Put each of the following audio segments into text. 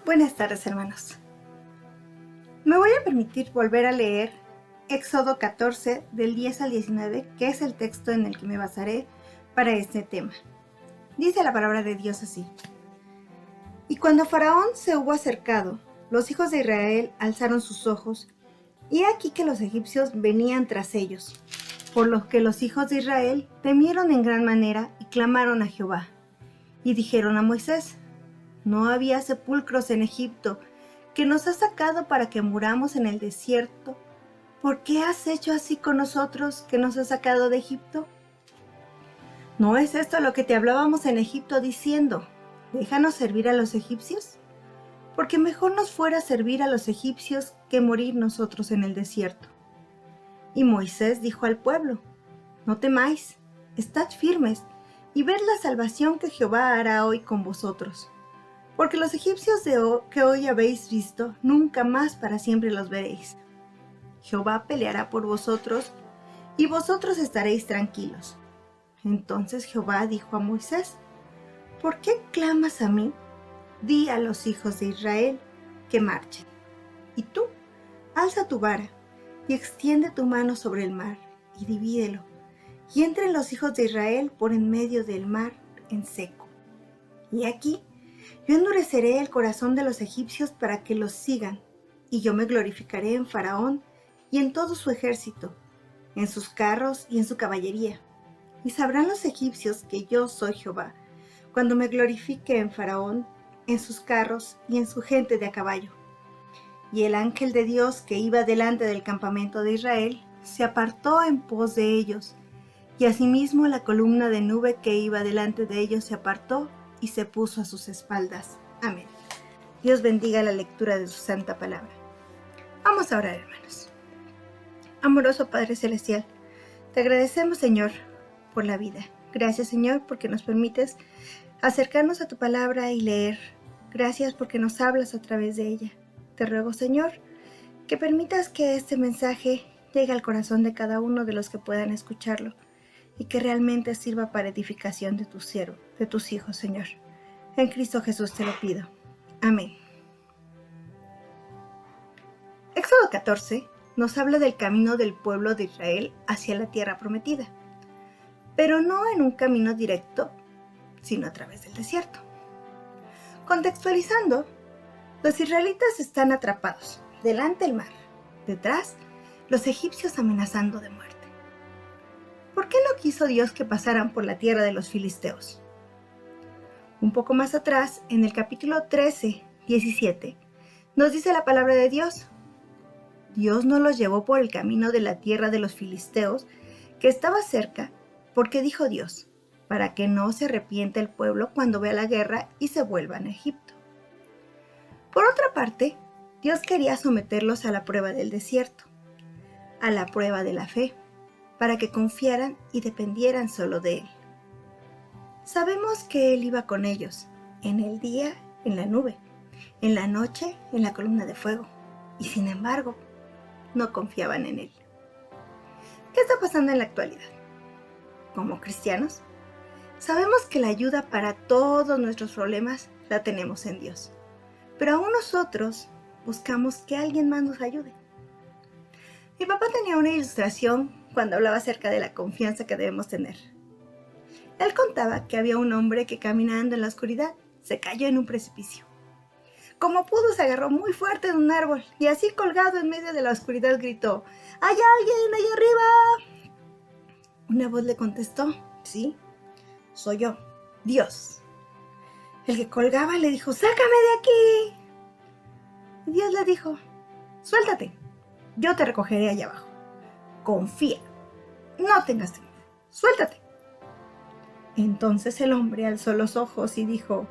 Buenas tardes, hermanos. Me voy a permitir volver a leer Éxodo 14 del 10 al 19, que es el texto en el que me basaré para este tema. Dice la palabra de Dios así: Y cuando Faraón se hubo acercado, los hijos de Israel alzaron sus ojos, y aquí que los egipcios venían tras ellos, por lo que los hijos de Israel temieron en gran manera y clamaron a Jehová. Y dijeron a Moisés: ¿No había sepulcros en Egipto, que nos has sacado para que muramos en el desierto? ¿Por qué has hecho así con nosotros, que nos has sacado de Egipto? ¿No es esto lo que te hablábamos en Egipto diciendo: déjanos servir a los egipcios? Porque mejor nos fuera servir a los egipcios que morir nosotros en el desierto. Y Moisés dijo al pueblo: no temáis, estad firmes, y ved la salvación que Jehová hará hoy con vosotros. Porque los egipcios que hoy habéis visto, nunca más para siempre los veréis. Jehová peleará por vosotros, y vosotros estaréis tranquilos. Entonces Jehová dijo a Moisés: ¿por qué clamas a mí? Di a los hijos de Israel que marchen. Y tú, alza tu vara, y extiende tu mano sobre el mar, y divídelo, y entren los hijos de Israel por en medio del mar en seco. Y aquí, yo endureceré el corazón de los egipcios para que los sigan, y yo me glorificaré en Faraón y en todo su ejército, en sus carros y en su caballería. Y sabrán los egipcios que yo soy Jehová, cuando me glorifique en Faraón, en sus carros y en su gente de a caballo. Y el ángel de Dios que iba delante del campamento de Israel se apartó en pos de ellos, y asimismo la columna de nube que iba delante de ellos se apartó y se puso a sus espaldas. Amén. Dios bendiga la lectura de su santa palabra. Vamos a orar, hermanos. Amoroso Padre Celestial, te agradecemos, Señor, por la vida. Gracias, Señor, porque nos permites acercarnos a tu palabra y leer. Gracias porque nos hablas a través de ella. Te ruego, Señor, que permitas que este mensaje llegue al corazón de cada uno de los que puedan escucharlo, y que realmente sirva para edificación de tu siervo, de tus hijos, Señor. En Cristo Jesús te lo pido. Amén. Éxodo 14 nos habla del camino del pueblo de Israel hacia la tierra prometida, pero no en un camino directo, sino a través del desierto. Contextualizando, los israelitas están atrapados, delante el mar, detrás los egipcios amenazando de muerte. ¿Por qué no quiso Dios que pasaran por la tierra de los filisteos? Un poco más atrás, en el capítulo 13, 17, nos dice la palabra de Dios: Dios no los llevó por el camino de la tierra de los filisteos, que estaba cerca, porque dijo Dios, para que no se arrepienta el pueblo cuando vea la guerra y se vuelvan a Egipto. Por otra parte, Dios quería someterlos a la prueba del desierto, a la prueba de la fe, para que confiaran y dependieran solo de Él. Sabemos que Él iba con ellos, en el día en la nube, en la noche en la columna de fuego, y sin embargo, no confiaban en Él. ¿Qué está pasando en la actualidad? Como cristianos, sabemos que la ayuda para todos nuestros problemas la tenemos en Dios, pero aún nosotros buscamos que alguien más nos ayude. Mi papá tenía una ilustración cuando hablaba acerca de la confianza que debemos tener. Él contaba que había un hombre que, caminando en la oscuridad, se cayó en un precipicio. Como pudo, se agarró muy fuerte de un árbol y así, colgado en medio de la oscuridad, gritó: ¡hay alguien allá arriba! Una voz le contestó: sí, soy yo, Dios. El que colgaba le dijo: ¡sácame de aquí! Y Dios le dijo: suéltate, yo te recogeré allá abajo. Confía, no tengas temor, suéltate. Entonces el hombre alzó los ojos y dijo: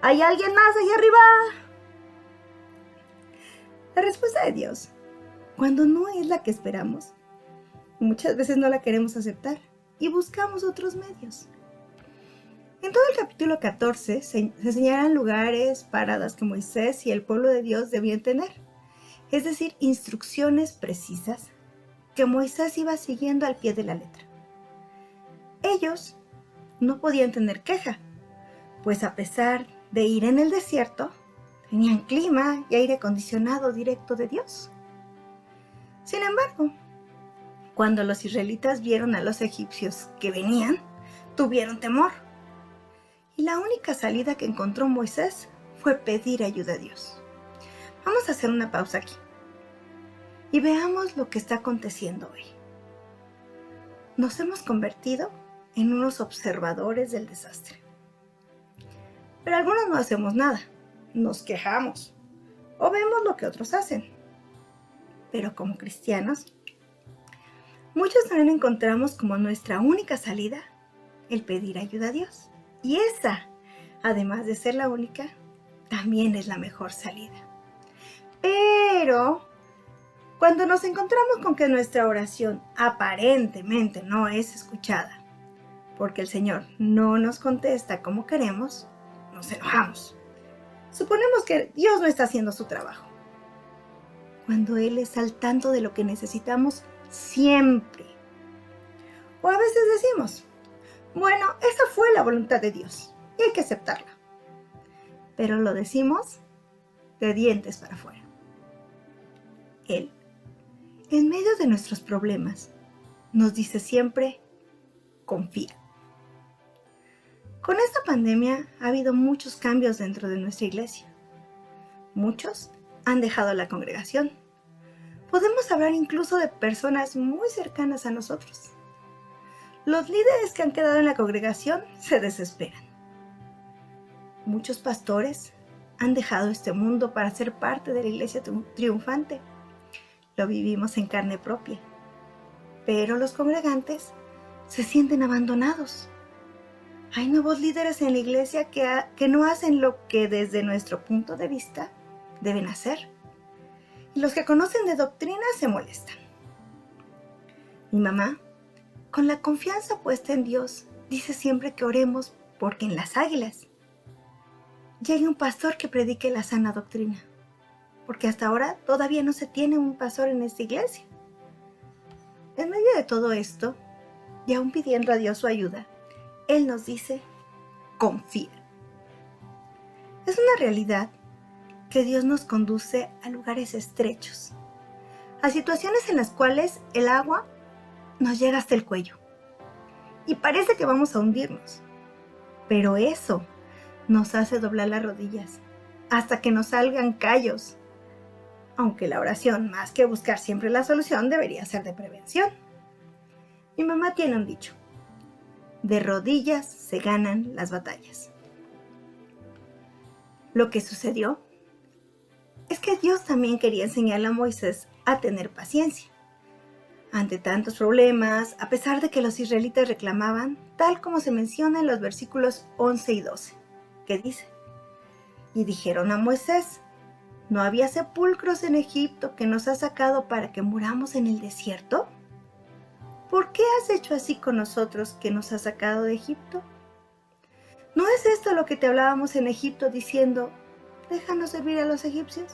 ¿hay alguien más allá arriba? La respuesta de Dios, cuando no es la que esperamos, muchas veces no la queremos aceptar y buscamos otros medios. En todo el capítulo 14 se señalan lugares, paradas que Moisés y el pueblo de Dios debían tener, es decir, instrucciones precisas que Moisés iba siguiendo al pie de la letra. Ellos no podían tener queja, pues a pesar de ir en el desierto, Tenían clima y aire acondicionado directo de Dios. Sin embargo, cuando los israelitas vieron a los egipcios que venían, tuvieron temor. Y la única salida que encontró Moisés fue pedir ayuda a Dios. Vamos a hacer una pausa aquí y veamos lo que está aconteciendo hoy. Nos hemos convertido en unos observadores del desastre. Pero algunos no hacemos nada, nos quejamos o vemos lo que otros hacen. Pero como cristianos, muchos también encontramos como nuestra única salida el pedir ayuda a Dios. Y esa, además de ser la única, también es la mejor salida. Pero cuando nos encontramos con que nuestra oración aparentemente no es escuchada, porque el Señor no nos contesta como queremos, nos enojamos. Suponemos que Dios no está haciendo su trabajo, cuando Él está al tanto de lo que necesitamos siempre. O a veces decimos, bueno, esa fue la voluntad de Dios y hay que aceptarla. Pero lo decimos de dientes para afuera. Él, en medio de nuestros problemas, nos dice siempre, confía. Con esta pandemia ha habido muchos cambios dentro de nuestra iglesia. Muchos han dejado la congregación. Podemos hablar incluso de personas muy cercanas a nosotros. Los líderes que han quedado en la congregación se desesperan. Muchos pastores han dejado este mundo para ser parte de la iglesia triunfante. Lo vivimos en carne propia. Pero los congregantes se sienten abandonados. Hay nuevos líderes en la iglesia que no hacen lo que desde nuestro punto de vista deben hacer. Y los que conocen de doctrina se molestan. Mi mamá, con la confianza puesta en Dios, dice siempre que oremos porque en las águilas llegue un pastor que predique la sana doctrina. Porque hasta ahora todavía no se tiene un pastor en esta iglesia. En medio de todo esto, y aún pidiendo a Dios su ayuda, Él nos dice, confía. Es una realidad que Dios nos conduce a lugares estrechos, a situaciones en las cuales el agua nos llega hasta el cuello y parece que vamos a hundirnos. Pero eso nos hace doblar las rodillas hasta que nos salgan callos, aunque la oración, más que buscar siempre la solución, debería ser de prevención. Mi mamá tiene un dicho, de rodillas se ganan las batallas. Lo que sucedió es que Dios también quería enseñarle a Moisés a tener paciencia. Ante tantos problemas, a pesar de que los israelitas reclamaban, tal como se menciona en los versículos 11 y 12, que dice, y dijeron a Moisés, ¿no había sepulcros en Egipto que nos has sacado para que muramos en el desierto? ¿Por qué has hecho así con nosotros que nos has sacado de Egipto? ¿No es esto lo que te hablábamos en Egipto diciendo, déjanos servir a los egipcios?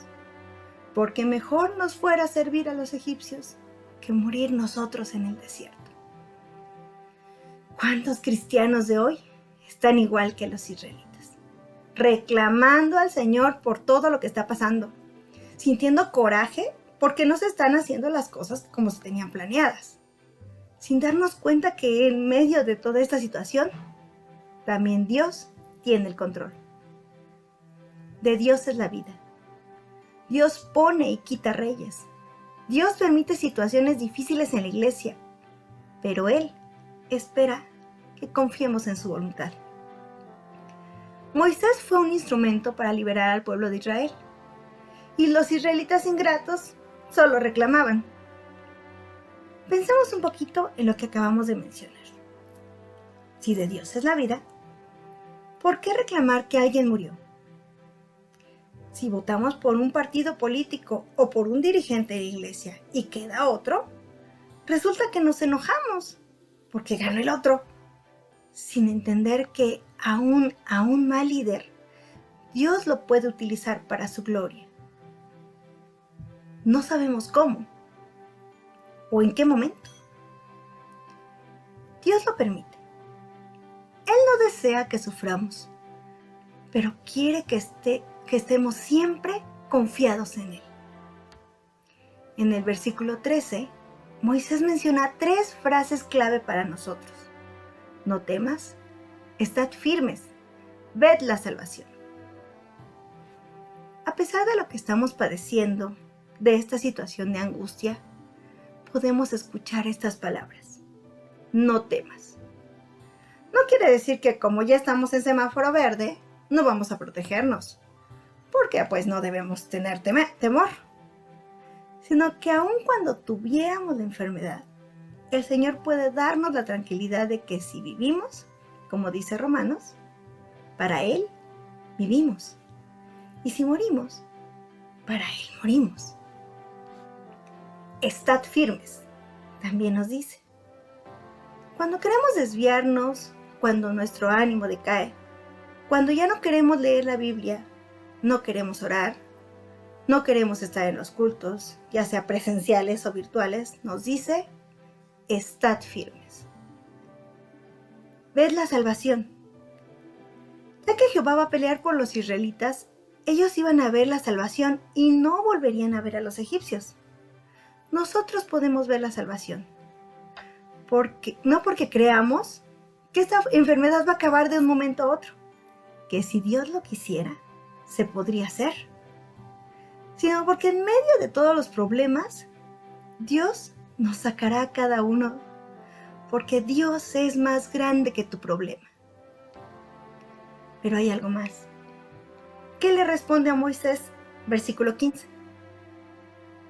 Porque mejor nos fuera servir a los egipcios que morir nosotros en el desierto. ¿Cuántos cristianos de hoy están igual que los israelitas? Reclamando al Señor por todo lo que está pasando, sintiendo coraje porque no se están haciendo las cosas como se tenían planeadas, sin darnos cuenta que en medio de toda esta situación, también Dios tiene el control. De Dios es la vida. Dios pone y quita reyes. Dios permite situaciones difíciles en la iglesia, pero Él espera que confiemos en su voluntad. Moisés fue un instrumento para liberar al pueblo de Israel, y los israelitas ingratos solo reclamaban. Pensemos un poquito en lo que acabamos de mencionar. Si de Dios es la vida, ¿por qué reclamar que alguien murió? Si votamos por un partido político o por un dirigente de la iglesia y queda otro, resulta que nos enojamos porque ganó el otro, sin entender que aún a un mal líder, Dios lo puede utilizar para su gloria. No sabemos cómo o en qué momento. Dios lo permite. Él no desea que suframos, pero quiere que esté que estemos siempre confiados en Él. En el versículo 13, Moisés menciona 3 frases clave para nosotros. No temas, estad firmes, ved la salvación. A pesar de lo que estamos padeciendo, de esta situación de angustia, podemos escuchar estas palabras. No temas. No quiere decir que como ya estamos en semáforo verde, no vamos a protegernos, porque pues no debemos tener temor, sino que aun cuando tuviéramos la enfermedad, el Señor puede darnos la tranquilidad de que si vivimos, como dice Romanos, para Él vivimos. Y si morimos, para Él morimos. Estad firmes, también nos dice. Cuando queremos desviarnos, cuando nuestro ánimo decae, cuando ya no queremos leer la Biblia, no queremos orar, no queremos estar en los cultos, ya sea presenciales o virtuales, nos dice, estad firmes. Ved la salvación. Ya que Jehová va a pelear por los israelitas, ellos iban a ver la salvación y no volverían a ver a los egipcios. Nosotros podemos ver la salvación. No porque creamos que esta enfermedad va a acabar de un momento a otro, que si Dios lo quisiera, se podría hacer, sino porque en medio de todos los problemas, Dios nos sacará a cada uno, porque Dios es más grande que tu problema. Pero hay algo más. ¿Qué le responde a Moisés? Versículo 15.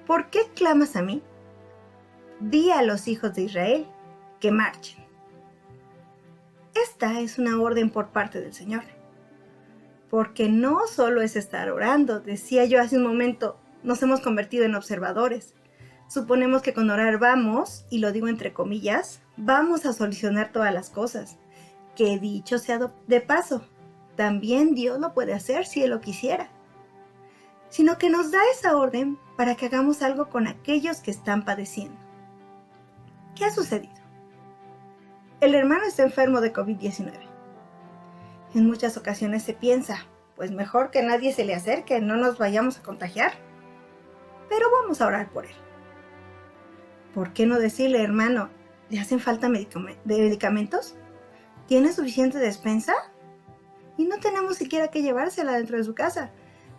¿Por qué clamas a mí? Di a los hijos de Israel que marchen. Esta es una orden por parte del Señor. Porque no solo es estar orando, decía yo hace un momento, nos hemos convertido en observadores. Suponemos que con orar vamos, y lo digo entre comillas, vamos a solucionar todas las cosas. Que dicho sea de paso, también Dios lo puede hacer si Él lo quisiera. Sino que nos da esa orden para que hagamos algo con aquellos que están padeciendo. ¿Qué ha sucedido? El hermano está enfermo de COVID-19. En muchas ocasiones se piensa, pues mejor que nadie se le acerque, no nos vayamos a contagiar. Pero vamos a orar por él. ¿Por qué no decirle, hermano, ¿le hacen falta medicamentos? ¿Tiene suficiente despensa? Y no tenemos siquiera que llevársela dentro de su casa.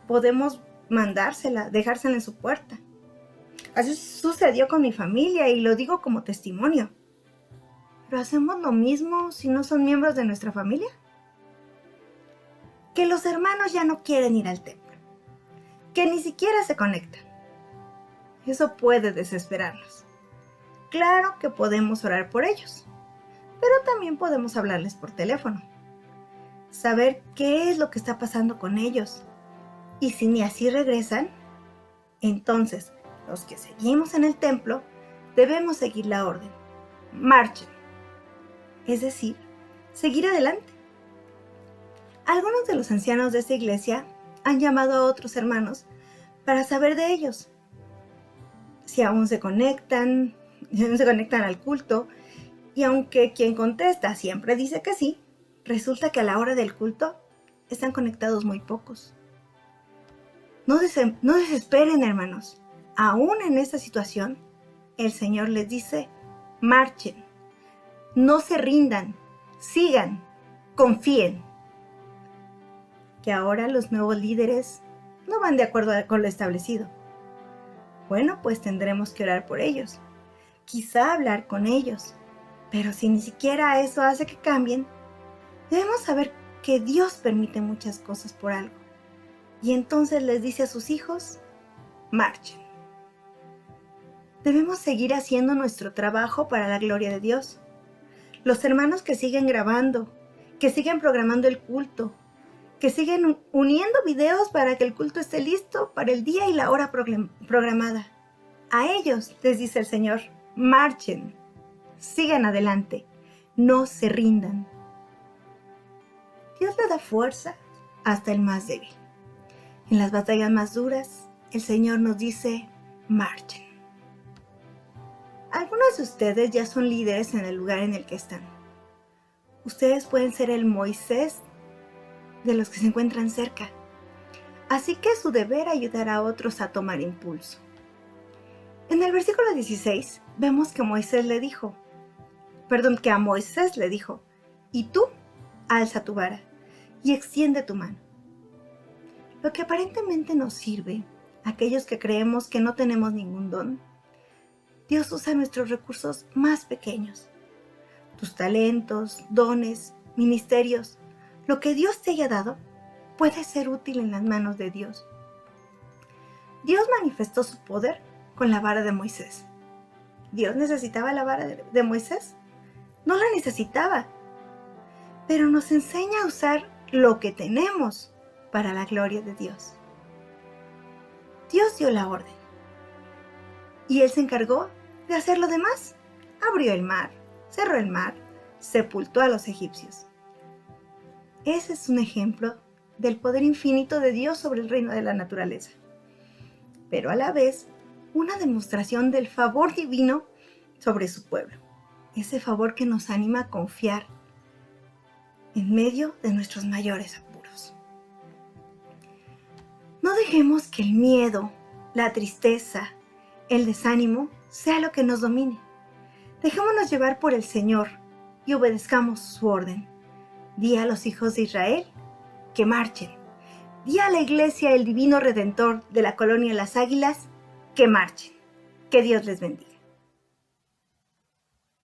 Podemos mandársela, dejársela en su puerta. Así sucedió con mi familia y lo digo como testimonio. ¿Pero hacemos lo mismo si no son miembros de nuestra familia? Que los hermanos ya no quieren ir al templo, que ni siquiera se conectan. Eso puede desesperarnos. Claro que podemos orar por ellos, pero también podemos hablarles por teléfono. Saber qué es lo que está pasando con ellos. Y si ni así regresan, entonces los que seguimos en el templo debemos seguir la orden. Marchen. Es decir, seguir adelante. Algunos de los ancianos de esta iglesia han llamado a otros hermanos para saber de ellos. Si aún se conectan al culto, y aunque quien contesta siempre dice que sí, resulta que a la hora del culto están conectados muy pocos. No desesperen, hermanos. Aún en esta situación, el Señor les dice, marchen, no se rindan, sigan, confíen. Que ahora los nuevos líderes no van de acuerdo con lo establecido. Bueno, pues tendremos que orar por ellos, quizá hablar con ellos, pero si ni siquiera eso hace que cambien, debemos saber que Dios permite muchas cosas por algo. Y entonces les dice a sus hijos, marchen. Debemos seguir haciendo nuestro trabajo para la gloria de Dios. Los hermanos que siguen grabando, que siguen programando el culto, que siguen uniendo videos para que el culto esté listo para el día y la hora programada. A ellos les dice el Señor, marchen, sigan adelante, no se rindan. Dios le da fuerza hasta el más débil. En las batallas más duras, el Señor nos dice, marchen. Algunos de ustedes ya son líderes en el lugar en el que están. Ustedes pueden ser el Moisés de los que se encuentran cerca. así que es su deber ayudar a otros a tomar impulso. En el versículo 16 vemos que a Moisés le dijo, y tú alza tu vara y extiende tu mano. Lo que aparentemente nos sirve a aquellos que creemos que no tenemos ningún don, Dios usa nuestros recursos más pequeños. Tus talentos, dones, ministerios, lo que Dios te haya dado, puede ser útil en las manos de Dios. Dios manifestó su poder con la vara de Moisés. ¿Dios necesitaba la vara de Moisés? No la necesitaba, pero nos enseña a usar lo que tenemos para la gloria de Dios. Dios dio la orden y Él se encargó de hacer lo demás. Abrió el mar, cerró el mar, sepultó a los egipcios. Ese es un ejemplo del poder infinito de Dios sobre el reino de la naturaleza, pero a la vez una demostración del favor divino sobre su pueblo, ese favor que nos anima a confiar en medio de nuestros mayores apuros. No dejemos que el miedo, la tristeza, el desánimo sea lo que nos domine. Dejémonos llevar por el Señor y obedezcamos su orden. Di a los hijos de Israel que marchen. Di a la iglesia, el divino redentor de la colonia Las Águilas, que marchen. Que Dios les bendiga.